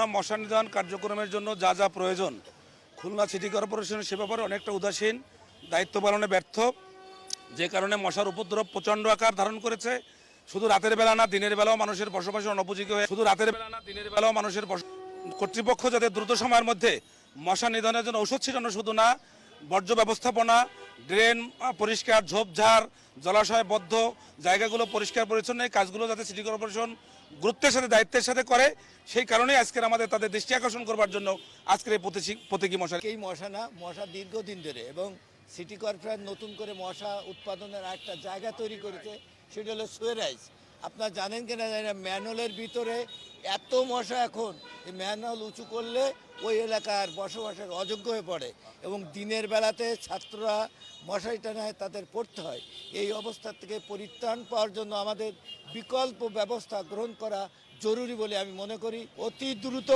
খুলনা মশা নিধন কার্যক্রমের জন্য যা যা প্রয়োজন খুলনা সিটি কর্পোরেশন সে ব্যাপারে অনেকটা উদাসীন, দায়িত্ব পালনে ব্যর্থ, যে কারণে মশার উপদ্রব প্রচণ্ড আকার ধারণ করেছে। শুধু রাতের বেলা না, দিনের বেলাও মানুষের বসবাসের অনুপযোগী হয়ে কর্তৃপক্ষ যাতে দ্রুত সময়ের মধ্যে মশা নিধনের জন্য ঔষধ ছিটানো শুধু না, বর্জ্য ব্যবস্থাপনা, ড্রেন পরিষ্কার, ঝোপঝাড়, জলাশয়বদ্ধ জায়গাগুলো পরিষ্কার পরিচ্ছন্ন, এই কাজগুলো যাতে সিটি কর্পোরেশন গুরুত্বের সাথে দায়িত্বের সাথে করে, সেই কারণেই আজকের আমাদের তাদের দৃষ্টি আকর্ষণ করবার জন্য আজকের এই প্রতীকী মশা। এই মশা না, মশা দীর্ঘদিন ধরে, এবং সিটি কর্পোরেশন নতুন করে মশা উৎপাদনের একটা জায়গা তৈরি করেছে, সেটা হলো সুয়েরাইজ। আপনারা জানেন কিনা জানি না, ম্যানহোলের ভিতরে এত মশা এখন, এই ম্যানহোল উঁচু করলে ওই এলাকার বসবাসের অযোগ্য হয়ে পড়ে, এবং দিনের বেলাতে ছাত্ররা মশারি টানায় তাদের পড়তে হয়। এই অবস্থা থেকে পরিত্রাণ পাওয়ার জন্য আমাদের বিকল্প ব্যবস্থা গ্রহণ করা জরুরি বলে আমি মনে করি। অতি দ্রুত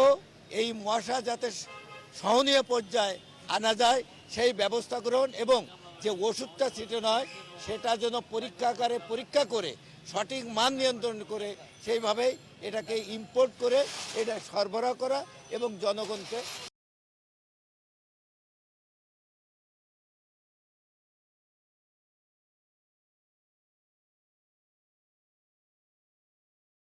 এই মশা যাতে সহনীয় পর্যায়ে আনা যায় সেই ব্যবস্থা গ্রহণ, এবং যে ওষুধটা ছিটানো হয় সেটা যেন পরীক্ষাগারে পরীক্ষা করে সঠিক মান নিয়ন্ত্রণ করে সেইভাবেই এটাকে ইম্পোর্ট করে এটা সরবরাহ করা এবং জনগণকে